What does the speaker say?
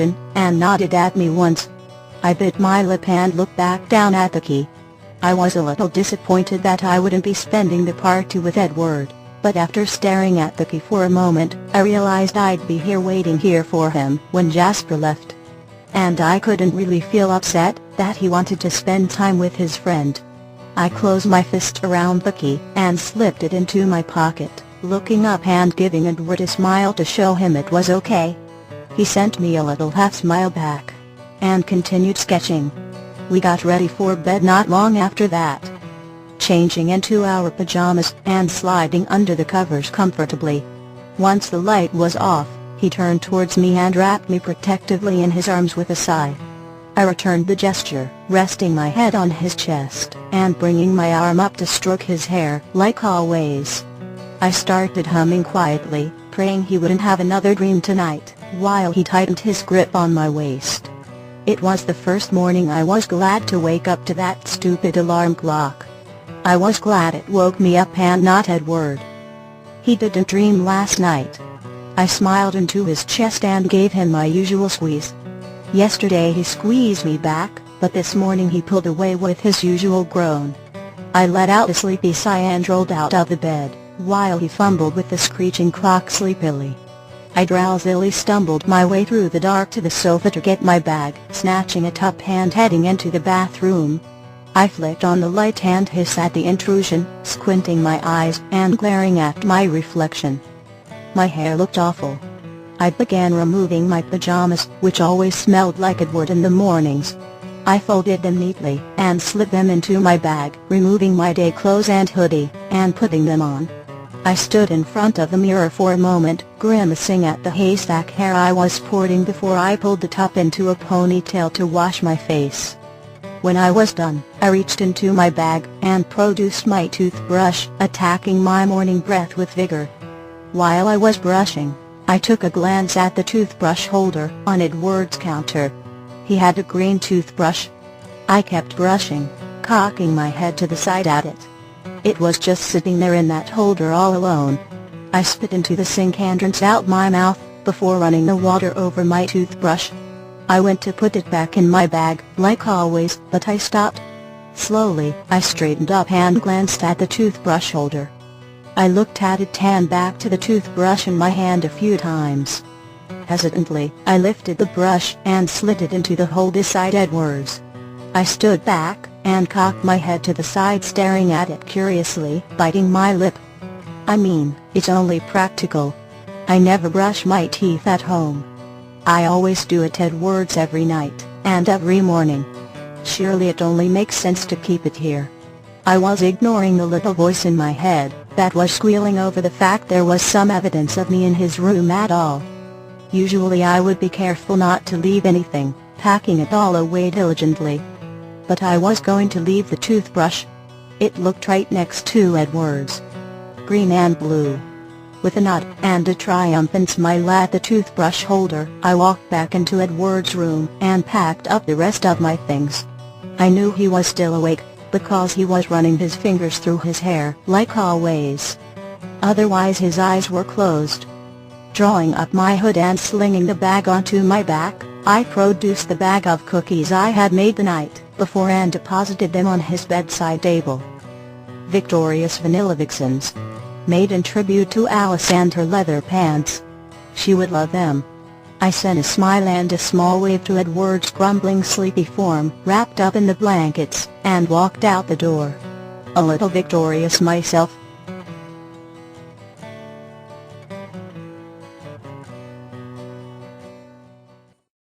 question, and nodded at me once. I bit my lip and looked back down at the key. I was a little disappointed that I wouldn't be spending the party with Edward, but after staring at the key for a moment, I realized I'd be here waiting here for him when Jasper left. And I couldn't really feel upset that he wanted to spend time with his friend. I closed my fist around the key and slipped it into my pocket, looking up and giving Edward a smile to show him it was okay. He sent me a little half smile back, and continued sketching. We got ready for bed not long after that, changing into our pajamas and sliding under the covers comfortably. Once the light was off, he turned towards me and wrapped me protectively in his arms with a sigh. I returned the gesture, resting my head on his chest and bringing my arm up to stroke his hair, like always. I started humming quietly, praying he wouldn't have another dream tonight, while he tightened his grip on my waist. It was the first morning I was glad to wake up to that stupid alarm clock. I was glad it woke me up and not Edward. He didn't dream last night. I smiled into his chest and gave him my usual squeeze. Yesterday he squeezed me back, but this morning he pulled away with his usual groan. I let out a sleepy sigh and rolled out of the bed, while he fumbled with the screeching clock sleepily. I drowsily stumbled my way through the dark to the sofa to get my bag, snatching it up and heading into the bathroom. I flicked on the light and hissed at the intrusion, squinting my eyes and glaring at my reflection. My hair looked awful. I began removing my pajamas, which always smelled like Edward in the mornings. I folded them neatly and slipped them into my bag, removing my day clothes and hoodie, and putting them on. I stood in front of the mirror for a moment, grimacing at the haystack hair I was sporting before I pulled the top into a ponytail to wash my face. When I was done, I reached into my bag and produced my toothbrush, attacking my morning breath with vigor. While I was brushing, I took a glance at the toothbrush holder on Edward's counter. He had a green toothbrush. I kept brushing, cocking my head to the side at it. It was just sitting there in that holder all alone. I spit into the sink and rinsed out my mouth, before running the water over my toothbrush. I went to put it back in my bag, like always, but I stopped. Slowly, I straightened up and glanced at the toothbrush holder. I looked at it and back to the toothbrush in my hand a few times. Hesitantly, I lifted the brush and slid it into the hole beside Edward's. I stood back and cocked my head to the side, staring at it curiously, biting my lip. I mean, it's only practical. I never brush my teeth at home. I always do it at Edward's every night, and every morning. Surely it only makes sense to keep it here. I was ignoring the little voice in my head that was squealing over the fact there was some evidence of me in his room at all. Usually I would be careful not to leave anything, packing it all away diligently. But I was going to leave the toothbrush. It looked right next to Edward's. Green and blue. With a nod and a triumphant smile at the toothbrush holder, I walked back into Edward's room and packed up the rest of my things. I knew he was still awake, because he was running his fingers through his hair, like always. Otherwise his eyes were closed. Drawing up my hood and slinging the bag onto my back, I produced the bag of cookies I had made the night before and deposited them on his bedside table. Victorious Vanilla Vixens. Made in tribute to Alice and her leather pants. She would love them. I sent a smile and a small wave to Edward's grumbling sleepy form, wrapped up in the blankets, and walked out the door. A little victorious myself.